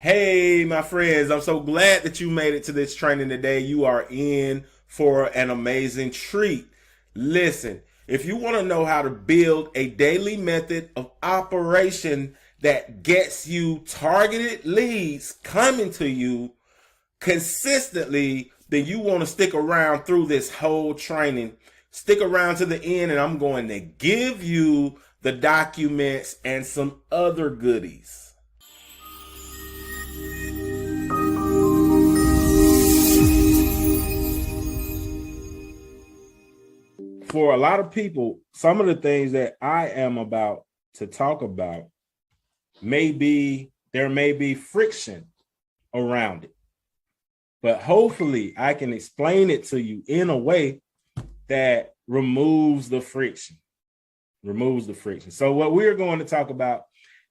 Hey, my friends, I'm so glad that you made it to this training today. You are in for an amazing treat. Listen, if you want to know how to build a daily method of operation that gets you targeted leads coming to you consistently, then you want to stick around through this whole training. Stick around to the end, and I'm going to give you the documents and some other goodies. For a lot of people, some of the things that I am about to talk about there may be friction around it. But hopefully I can explain it to you in a way that removes the friction. So what we're going to talk about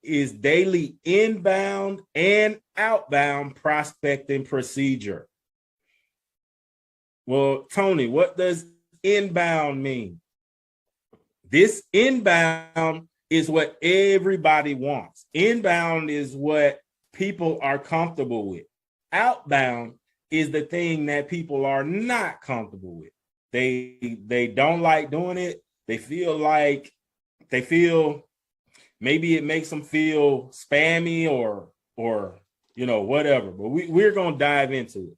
is daily inbound and outbound prospecting procedure. Well, Tony, what does inbound mean? This inbound is what everybody wants. Inbound is what people are comfortable with. Outbound is the thing that people are not comfortable with. They don't like doing it. They feel maybe it makes them feel spammy or whatever. But we're going to dive into it.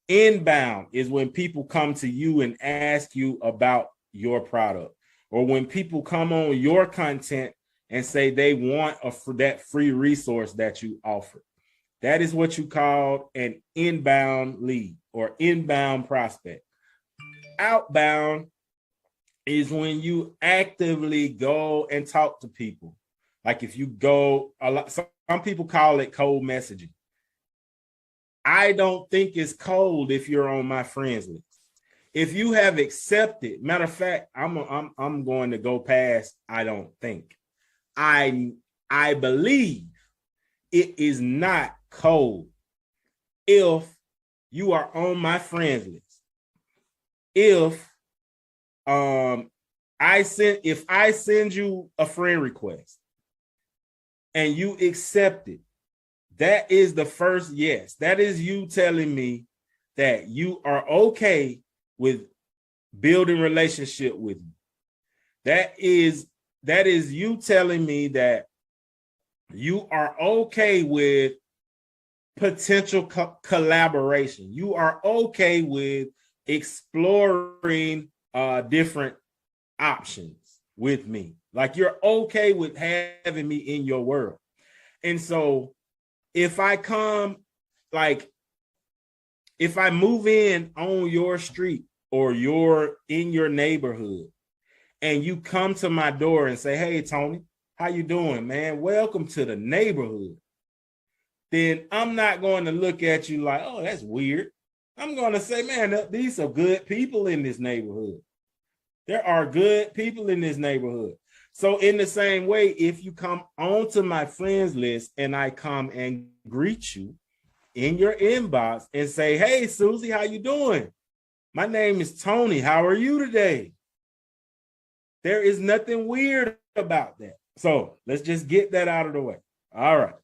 Inbound is when people come to you and ask you about your product, or when people come on your content and say they want that free resource that you offer. That is what you call an inbound lead or inbound prospect. Outbound is when you actively go and talk to people. Like if you go, some people call it cold messaging. I don't think it's cold if you're on my friends list. If you have accepted, matter of fact, I'm going to go past. I don't think. I believe it is not cold if you are on my friends list. If I send you a friend request and you accept it, that is the first yes. That is you telling me that you are okay with building relationship with me. That is you telling me that you are okay with potential collaboration. You are okay with exploring different options with me. Like you're okay with having me in your world. And so if I move in on your street or you're in your neighborhood and you come to my door and say, hey, Tony, how you doing, man? Welcome to the neighborhood. Then I'm not going to look at you like, oh, that's weird. I'm going to say, man, these are good people in this neighborhood. There are good people in this neighborhood. So in the same way, if you come onto my friends list and I come and greet you in your inbox and say, hey, Susie, how you doing? My name is Tony. How are you today? There is nothing weird about that. So let's just get that out of the way. All right.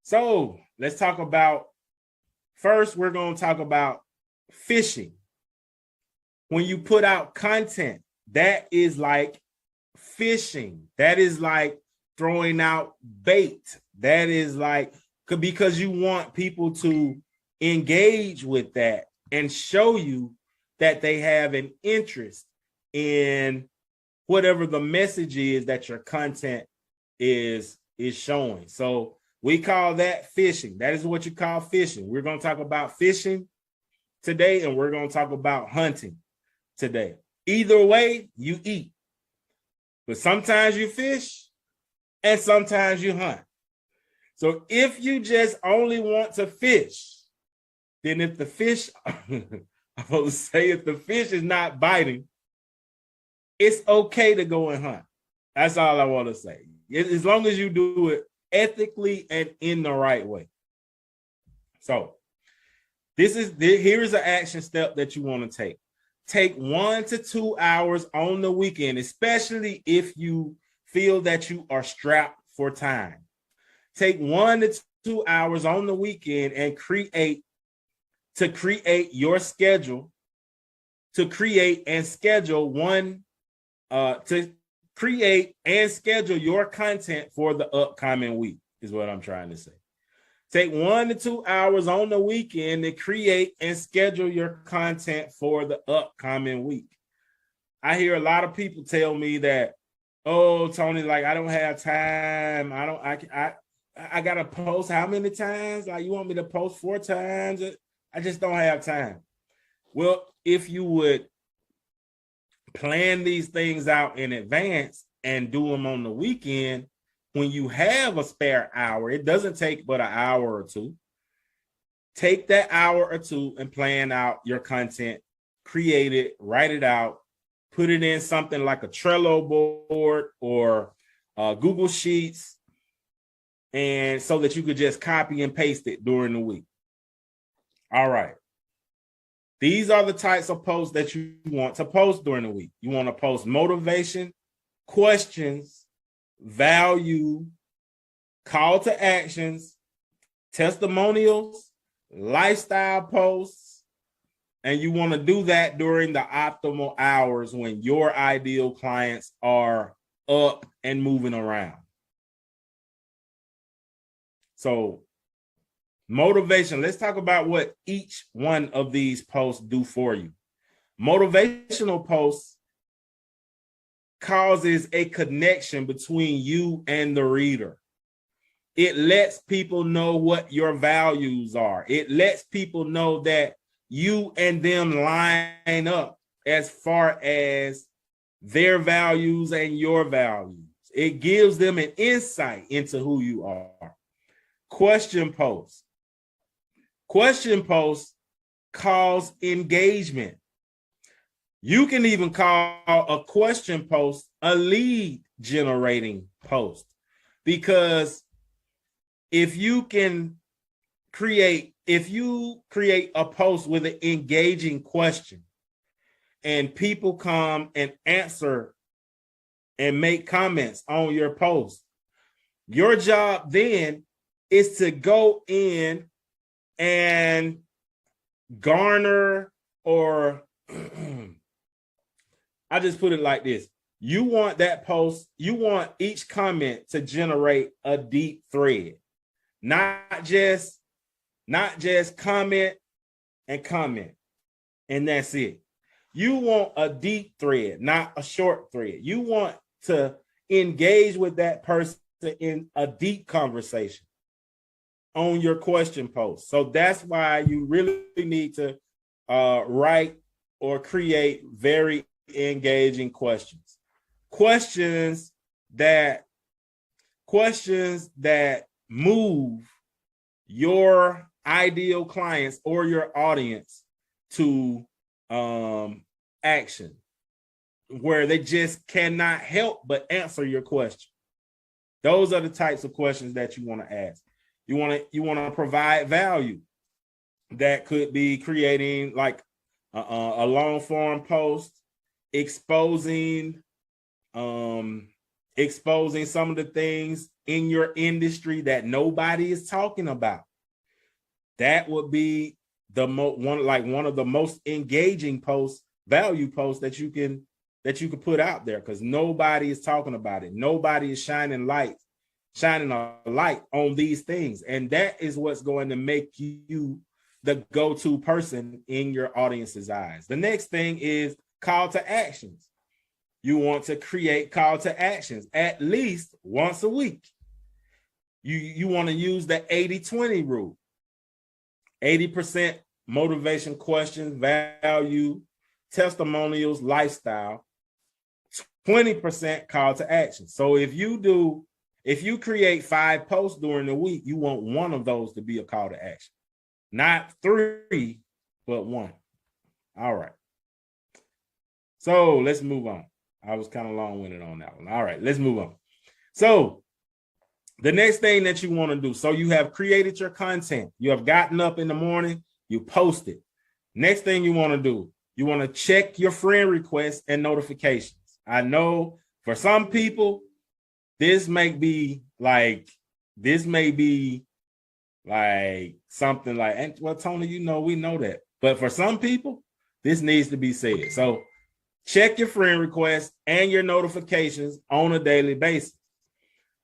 So let's talk about, first, we're going to talk about fishing. When you put out content, that is like fishing. That is like throwing out bait. That is like, because you want people to engage with that and show you that they have an interest in whatever the message is that your content is showing. So we call that fishing. That is what you call fishing. We're going to talk about fishing today, and we're going to talk about hunting today. Either way, you eat. But sometimes you fish and sometimes you hunt. So if you just only want to fish, then if the fish, if the fish is not biting, it's okay to go and hunt. That's all I want to say. As long as you do it ethically and in the right way. So here's an action step that you want to take. Take 1 to 2 hours on the weekend, especially if you feel that you are strapped for time. Take 1 to 2 hours on the weekend and create your schedule, to create and schedule your content for the upcoming week, is what I'm trying to say. Take 1 to 2 hours on the weekend to create and schedule your content for the upcoming week. I hear a lot of people tell me that, oh, Tony, like, I don't have time. I got to post how many times? Like, you want me to post 4 times? I just don't have time. Well, if you would plan these things out in advance and do them on the weekend, when you have a spare hour, it doesn't take but an hour or two. Take that hour or two and plan out your content, create it, write it out, put it in something like a Trello board or Google Sheets, and so that you could just copy and paste it during the week. All right. These are the types of posts that you want to post during the week. You want to post motivation, questions, value, call to actions, testimonials, lifestyle posts, and you want to do that during the optimal hours when your ideal clients are up and moving around. So, motivation, let's talk about what each one of these posts do for you. Motivational posts causes a connection between you and the reader. It lets people know what your values are. It lets people know that you and them line up as far as their values and your values. It gives them an insight into who you are. Question posts. Question posts cause engagement. You can even call a question post a lead generating post, because if you create a post with an engaging question and people come and answer and make comments on your post, your job then is to go in and garner, or I just put it like this. You want that post, you want each comment to generate a deep thread, not just comment and that's it. You want a deep thread, not a short thread. You want to engage with that person in a deep conversation on your question post. So that's why you really need to write or create very engaging questions. Questions that move your ideal clients or your audience to action, where they just cannot help but answer your question. Those are the types of questions that you want to ask. You want to provide value. That could be creating like a long form post, exposing some of the things in your industry that nobody is talking about. That would be one of the most engaging posts, value posts that you can put out there, because nobody is talking about it. Nobody is shining a light on these things, and that is what's going to make you the go-to person in your audience's eyes. The next thing is call to actions. You want to create call to actions at least once a week. You want to use the 80-20 rule. 80% motivation, questions, value, testimonials, lifestyle, 20% call to action. So if you create 5 posts during the week, you want one of those to be a call to action. Not 3, but 1. All right. So let's move on. I was kind of long-winded on that one. All right, let's move on. So the next thing that you want to do, so you have created your content. You have gotten up in the morning, you post it. Next thing you want to do, you want to check your friend requests and notifications. I know for some people, this may be like this may be like something like, and well, Tony, we know that. But for some people, this needs to be said. So check your friend requests and your notifications on a daily basis.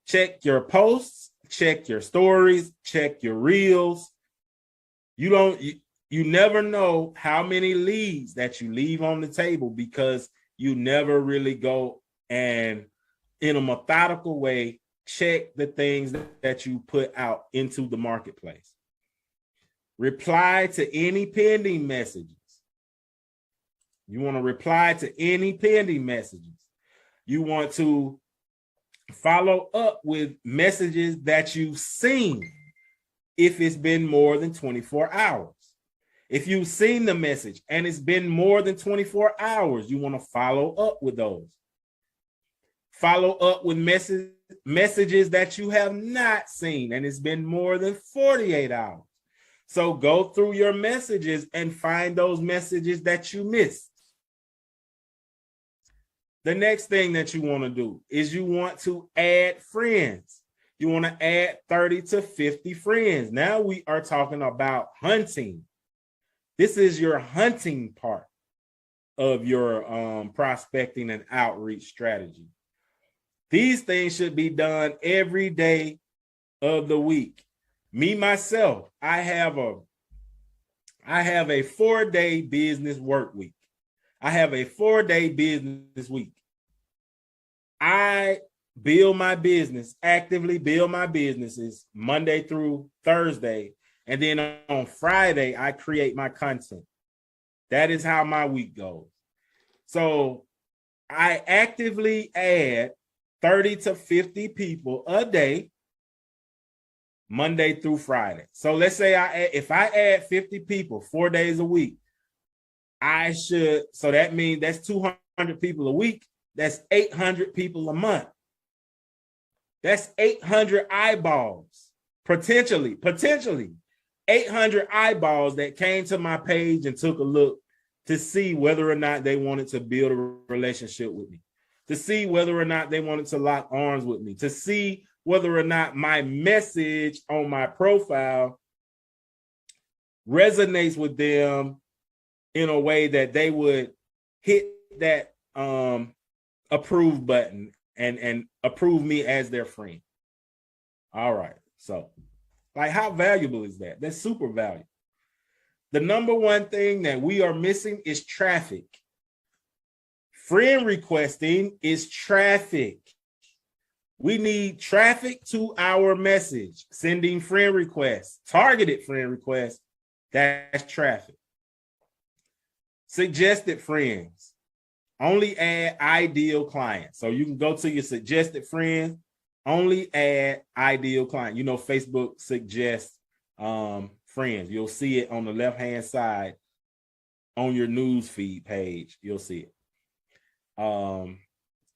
Check your posts, check your stories, check your reels. You never know how many leads that you leave on the table because you never really go and in a methodical way check the things that you put out into the marketplace. Reply to any pending messages. You want to reply to any pending messages. You want to follow up with messages that you've seen if it's been more than 24 hours. If you've seen the message and it's been more than 24 hours, you want to follow up with those. Follow up with messages that you have not seen and it's been more than 48 hours. So go through your messages and find those messages that you missed. The next thing that you want to do is you want to add friends. You want to add 30 to 50 friends. Now we are talking about hunting. This is your hunting part of your prospecting and outreach strategy. These things should be done every day of the week. Me, myself, I have a 4-day business work week. I have a 4-day business week. I actively build my businesses Monday through Thursday. And then on Friday, I create my content. That is how my week goes. So I actively add 30 to 50 people a day, Monday through Friday. So let's say if I add 50 people 4 days a week, so that means that's 200 people a week. That's 800 people a month. That's 800 eyeballs, potentially 800 eyeballs that came to my page and took a look to see whether or not they wanted to build a relationship with me, to see whether or not they wanted to lock arms with me, to see whether or not my message on my profile resonates with them in a way that they would hit that approve button and approve me as their friend. All right. So, like, how valuable is that? That's super valuable. The number one thing that we are missing is traffic. Friend requesting is traffic. We need traffic to our message. Sending friend requests, targeted friend requests, that's traffic. Suggested friends. Only add ideal clients. So you can go to your suggested friends, only add ideal client. Facebook suggests friends. You'll see it on the left-hand side on your news feed page. You'll see it.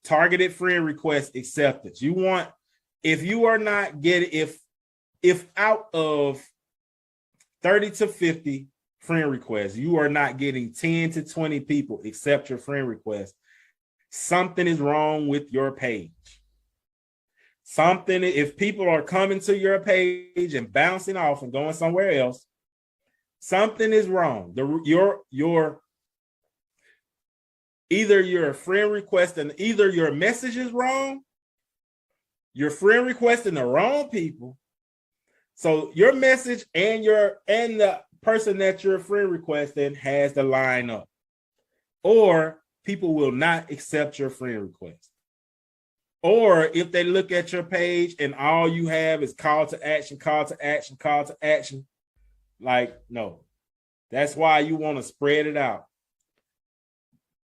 Targeted friend request acceptance. If you are not getting, if out of 30 to 50 friend requests, you are not getting 10 to 20 people accept your friend request, something is wrong with your page. If people are coming to your page and bouncing off and going somewhere else, something is wrong. Either your friend request and either your message is wrong, your friend requesting the wrong people. So your message and the person that you're friend requesting has to line up, or people will not accept your friend request. Or if they look at your page and all you have is call to action, like, no. That's why you want to spread it out.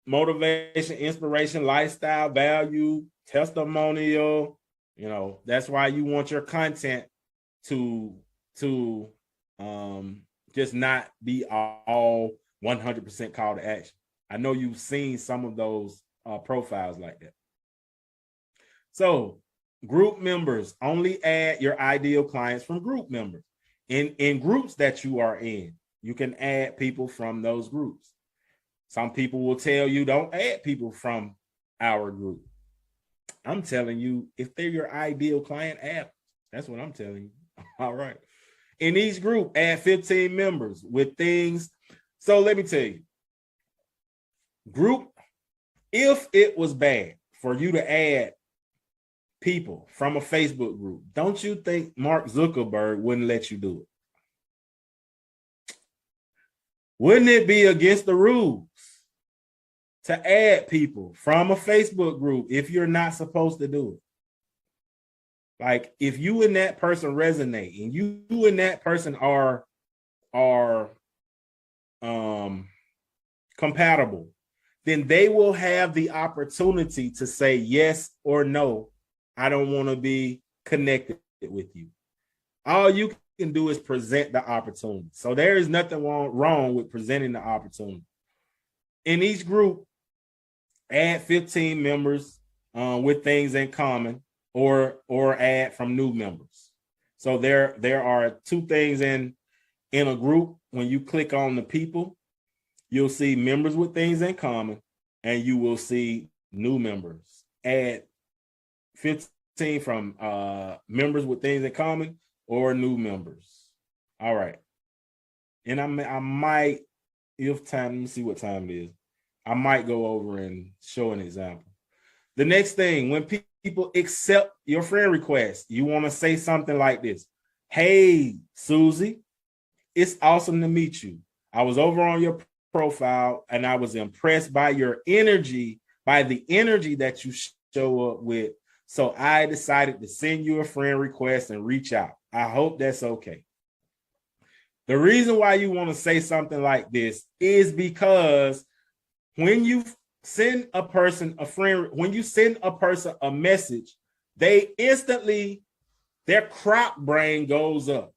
Motivation, inspiration, lifestyle, value, testimonial. That's why you want your content to just not be all 100% call to action. I know you've seen some of those profiles like that. So group members, only add your ideal clients from group members. In groups that you are in, you can add people from those groups. Some people will tell you don't add people from our group. I'm telling you, if they're your ideal client, add. That's what I'm telling you. All right. In each group, add 15 members with things. So let me tell you, group, if it was bad for you to add people from a Facebook group, don't you think Mark Zuckerberg wouldn't let you do it? Wouldn't it be against the rules to add people from a Facebook group if you're not supposed to do it? Like, if you and that person resonate and you and that person are compatible, then they will have the opportunity to say yes or no. I don't want to be connected with you. All you can do is present the opportunity. So there is nothing wrong with presenting the opportunity. In each group, add 15 members with things in common, or add from new members. So there are two things in a group. When you click on the people, you'll see members with things in common, and you will see new members. Add 15 from members with things in common or new members. All right. And I might, if time, let me see what time it is. I might go over and show an example. The next thing, when people accept your friend request, you want to say something like this. Hey, Susie, it's awesome to meet you. I was over on your profile and I was impressed by your energy, by the energy that you show up with. So I decided to send you a friend request and reach out. I hope that's okay. The reason why you want to say something like this is because when you send a person a friend, when you send a person a message, they instantly, their crop brain goes up,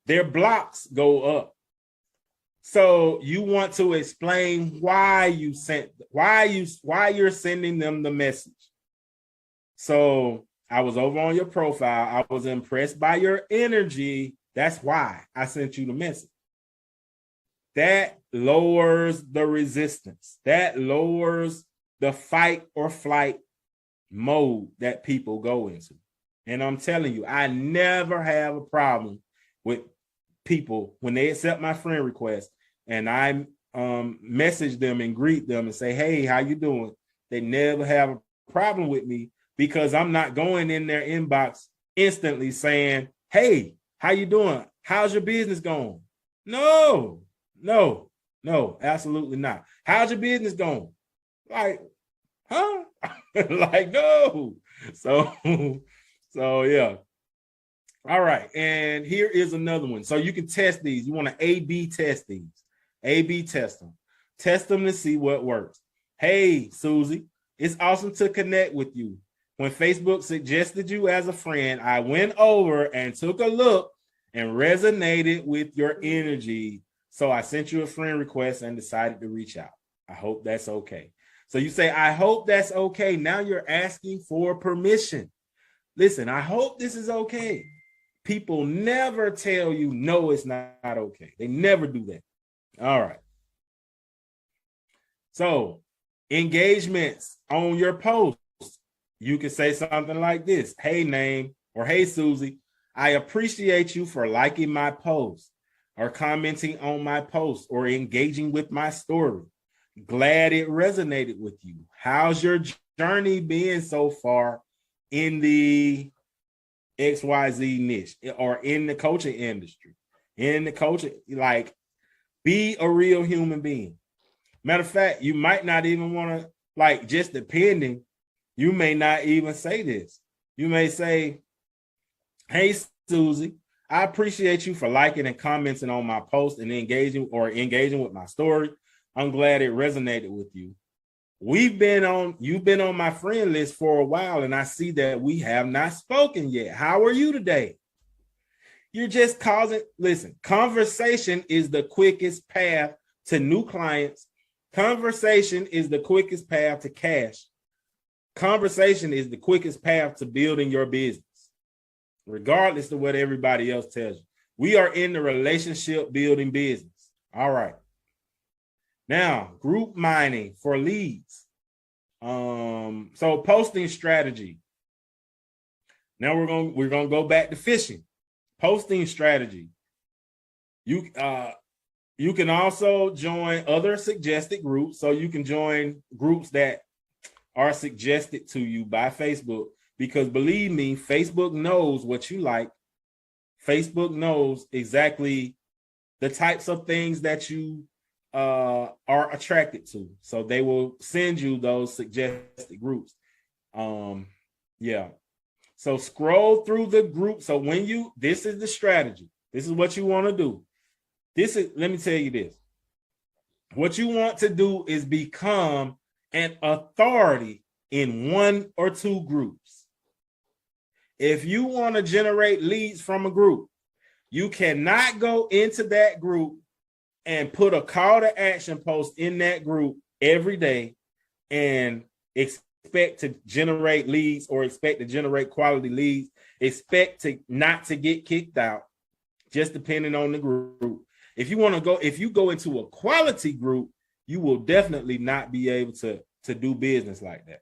their blocks go up. So you want to explain why you're sending them the message. So I was over on your profile. I was impressed by your energy. That's why I sent you the message. That lowers the resistance. That lowers the fight or flight mode that people go into. And I'm telling you, I never have a problem with people when they accept my friend request and I message them and greet them and say, hey, how you doing? They never have a problem with me because I'm not going in their inbox instantly saying, hey, how you doing? How's your business going? No, absolutely not. How's your business going? Like, huh? Like, no. So yeah. All right. And here is another one. So you can test these. You want to A/B test these. A/B test them. Test them to see what works. Hey, Susie, it's awesome to connect with you. When Facebook suggested you as a friend, I went over and took a look and resonated with your energy. So I sent you a friend request and decided to reach out. I hope that's okay. So you say, I hope that's okay. Now you're asking for permission. Listen, I hope this is okay. People never tell you, no, it's not okay. They never do that. All right. So engagements on your post. You can say something like this. Hey, name, or hey, Susie, I appreciate you for liking my post or commenting on my post or engaging with my story. Glad it resonated with you. How's your journey been so far in the XYZ niche or in the coaching industry? In the coaching, like, be a real human being. Matter of fact, you might not even want to, like, just depending, you may not even say this. You may say, hey, Susie, I appreciate you for liking and commenting on my post and engaging with my story. I'm glad it resonated with you. You've been on my friend list for a while, and I see that we have not spoken yet. How are you today? You're just listen, conversation is the quickest path to new clients. Conversation is the quickest path to cash. Conversation is the quickest path to building your business, regardless of what everybody else tells you. We are in the relationship building business. All right. Now, group mining for leads. So posting strategy. Now we're gonna go back to fishing. Posting strategy. You can also join other suggested groups. So you can join groups that are suggested to you by Facebook, because believe me, Facebook knows what you like. Facebook knows exactly the types of things that you are attracted to. So they will send you those suggested groups. Yeah. So scroll through the group. So this is the strategy. This is what you want to do. Let me tell you this. What you want to do is become an authority in one or two groups. If you want to generate leads from a group, you cannot go into that group and put a call to action post in that group every day and expect to generate leads or expect to generate quality leads, expect to not to get kicked out, just depending on the group. If you go into a quality group, you will definitely not be able to do business like that.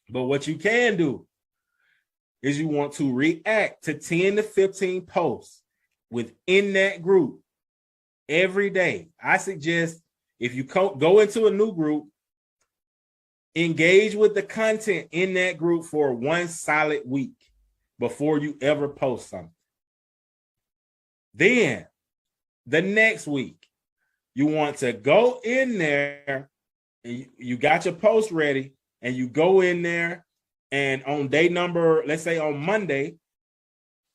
But what you can do is you want to react to 10 to 15 posts within that group every day. I suggest if you go into a new group, engage with the content in that group for one solid week before you ever post something. Then the next week, you want to go in there and you got your post ready, and you go in there, and on day number, let's say on Monday,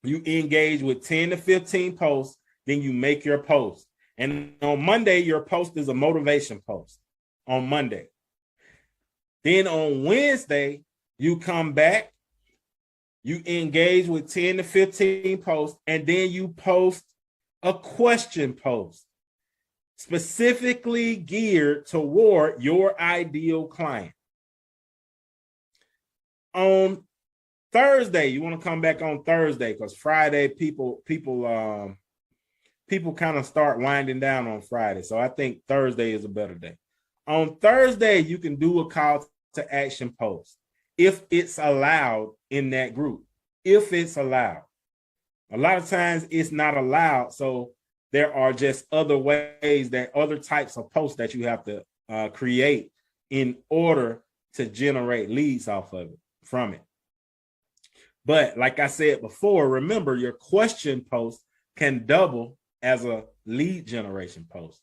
you engage with 10 to 15 posts, then you make your post. And on Monday, your post is a motivation post on Monday. Then on Wednesday, you come back, you engage with 10 to 15 posts, and then you post a question post specifically geared toward your ideal client. On Thursday, you want to come back on Thursday, because Friday people kind of start winding down on Friday. So I think Thursday is a better day. On Thursday, you can do a call to action post if it's allowed in that group. If it's allowed. A lot of times it's not allowed. So there are just other types of posts that you have to create in order to generate leads from it. But like I said before, remember, your question post can double as a lead generation post.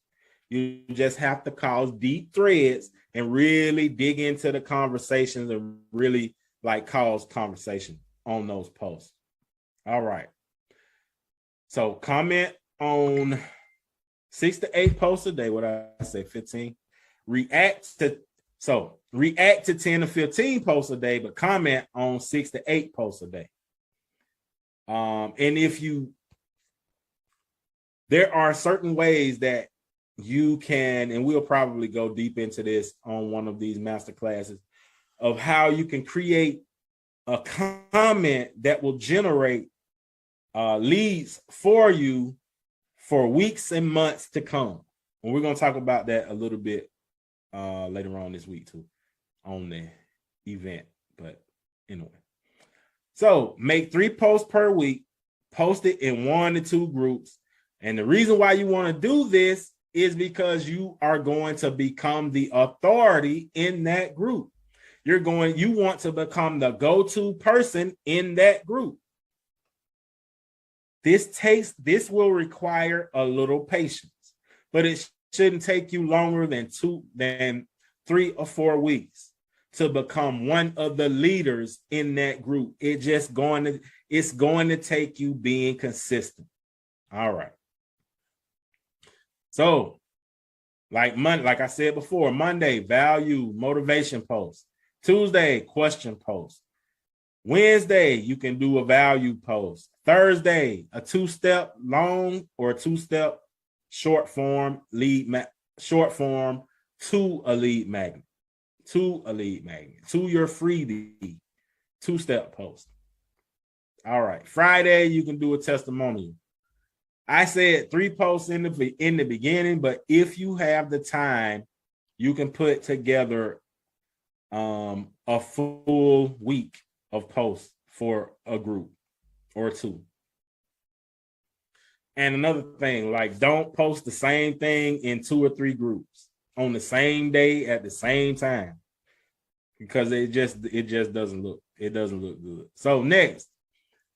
You just have to cause deep threads and really dig into the conversations and really cause conversation on those posts. All right. So comment on 6 to 8 posts a day. What I say, 15. React to 10 to 15 posts a day, but comment on 6 to 8 posts a day. And there are certain ways that you can, and we'll probably go deep into this on one of these master classes, of how you can create a comment that will generate leads for you for weeks and months to come. And we're going to talk about that a little bit later on this week too, on the event. But anyway, so make 3 posts per week, post it in 1 to 2 groups. And the reason why you want to do this is because you are going to become the authority in that group. You want to become the go-to person in that group. This will require a little patience, but it shouldn't take you longer than 3 or 4 weeks to become one of the leaders in that group. It's going to take you being consistent. All right. So, like I said before, Monday, value, motivation post. Tuesday, question post. Wednesday, you can do a value post. Thursday, a 2-step long or 2-step short form to a lead magnet. To your freebie, 2-step post. All right. Friday, you can do a testimonial. I said 3 posts in the beginning, but if you have the time, you can put together a full week of posts for a group or two. And another thing, like, don't post the same thing in 2 or 3 groups on the same day at the same time, because it just doesn't look good. So next,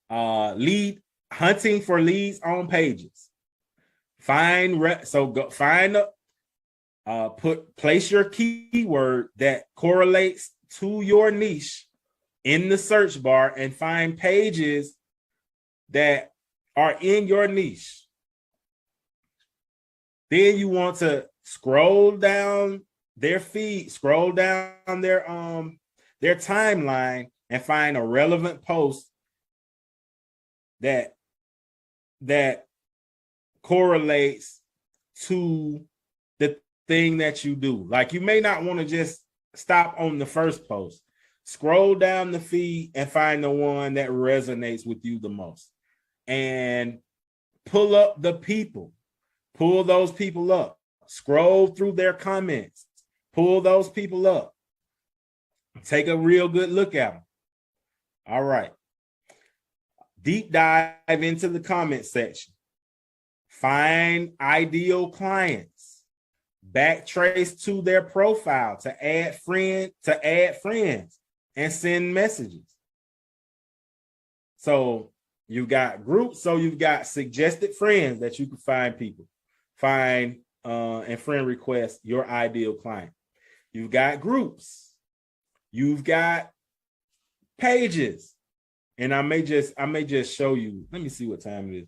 lead hunting for leads on pages. Place your keyword that correlates to your niche in the search bar and find pages that are in your niche. Then you want to scroll down their feed, scroll down their timeline, and find a relevant post that correlates to the thing that you do. Like, you may not want to just stop on the first post. Scroll down the feed and find the one that resonates with you the most. And pull up the people. Pull those people up. Scroll through their comments. Pull those people up. Take a real good look at them. All right. Deep dive into the comment section. Find ideal clients. Backtrace to their profile to add friends and send messages. So you've got groups, so you've got suggested friends that you can find people. Find and friend request your ideal client. You've got groups. You've got pages. And I may just show you. Let me see what time it is.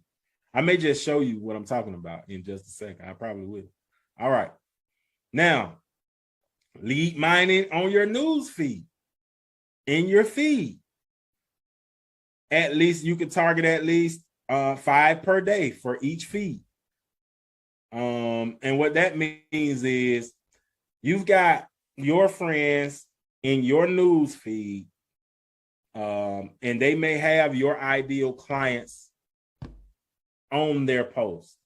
I may just show you what I'm talking about in just a second. I probably will. All right. Now, lead mining on your news feed. In your feed. At least you can target at least 5 per day for each feed. And what that means is you've got your friends in your news feed, and they may have your ideal clients on their post.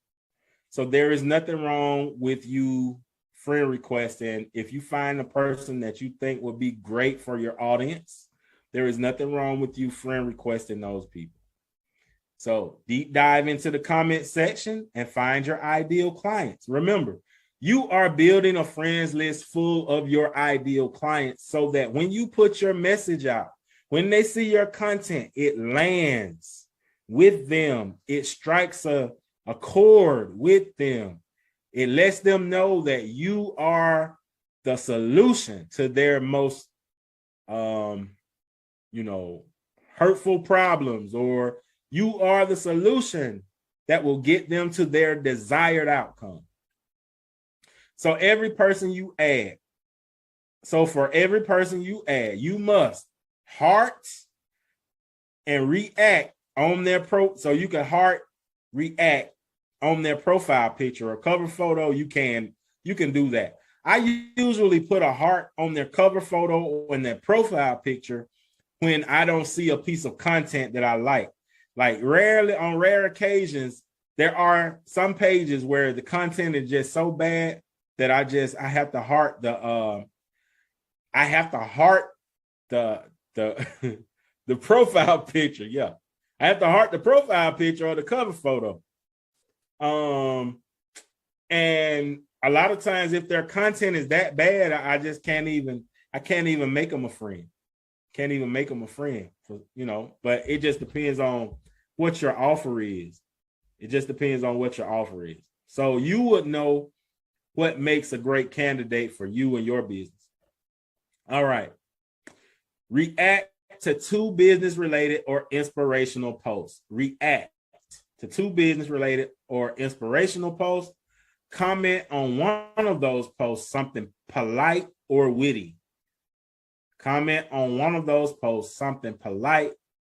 So there is nothing wrong with you friend requesting. If you find a person that you think would be great for your audience, there is nothing wrong with you friend requesting those people. So deep dive into the comment section and find your ideal clients. Remember, you are building a friends list full of your ideal clients so that when you put your message out, when they see your content, it lands with them. It strikes a chord with them. It lets them know that you are the solution to their most, hurtful problems, or you are the solution that will get them to their desired outcome. So for every person you add, you must heart and react on their so you can heart react on their profile picture or cover photo. You can do that. I usually put a heart on their cover photo or in their profile picture when I don't see a piece of content that I like. Like, on rare occasions, there are some pages where the content is just so bad that I have to heart the the profile picture. Yeah. I have to heart the profile picture or the cover photo. And a lot of times if their content is that bad, I can't even make them a friend. Can't even make them a friend, but it just depends on what your offer is. So you would know what makes a great candidate for you and your business. All right. React to 2 business-related or inspirational posts. React to 2 business-related or inspirational posts. Comment on one of those posts something polite or witty. Comment on one of those posts something polite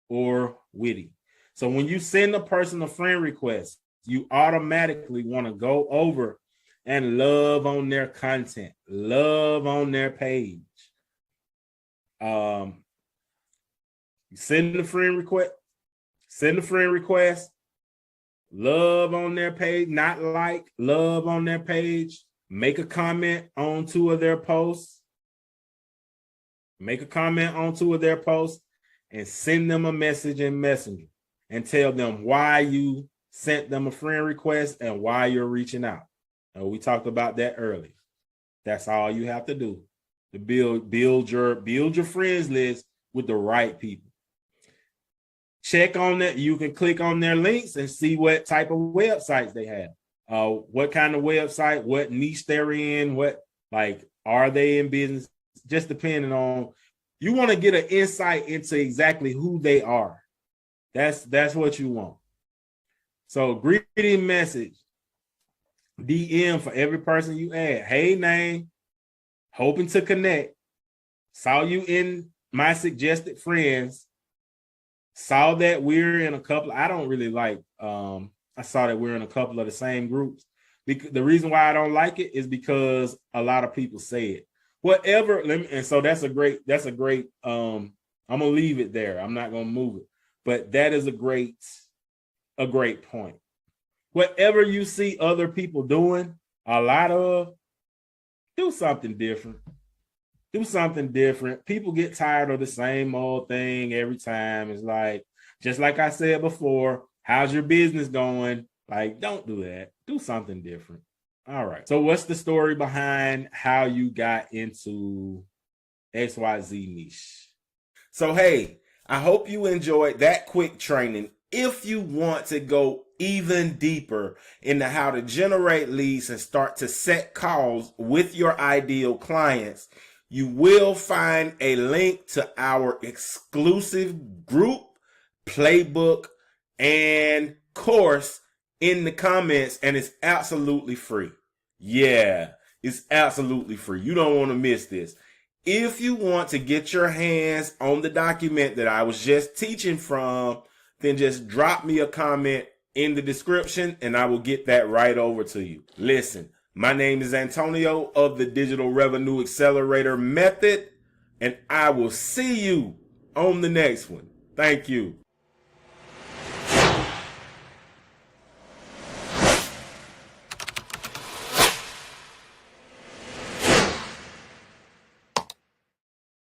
or witty. So when you send a person a friend request, you automatically want to go over and love on their content, love on their page. You send a friend request, love on their page, not like, love on their page, make a comment on 2 of their posts. and send them a message in Messenger and tell them why you sent them a friend request and why you're reaching out. We talked about that earlier. That's all you have to do to build your friends list with the right people. Check on that. You can click on their links and see what type of websites they have. What kind of website, what niche they're in, what, like, are they in business? Just depending on, you want to get an insight into exactly who they are. That's what you want. So greeting message, DM for every person you add. Hey, name, hoping to connect. Saw you in my suggested friends. Saw that we're in a couple. I don't really like. I saw that we're in a couple of the same groups. The reason why I don't like it is because a lot of people say it. Whatever. And so that's a great. I'm gonna leave it there. I'm not gonna move it. But that is a great point. Whatever you see other people doing, a lot of, do something different. Do something different. People get tired of the same old thing every time. It's like, just like I said before, how's your business going? Like, don't do that. Do something different. All right. So what's the story behind how you got into XYZ niche? So, hey, I hope you enjoyed that quick training. If you want to go even deeper into how to generate leads and start to set calls with your ideal clients, you will find a link to our exclusive group, playbook, and course in the comments, and it's absolutely free. Yeah, it's absolutely free. You don't want to miss this. If you want to get your hands on the document that I was just teaching from, then just drop me a comment in the description and I will get that right over to you. Listen, my name is Antonio of the Digital Revenue Accelerator Method, and I will see you on the next one. Thank you.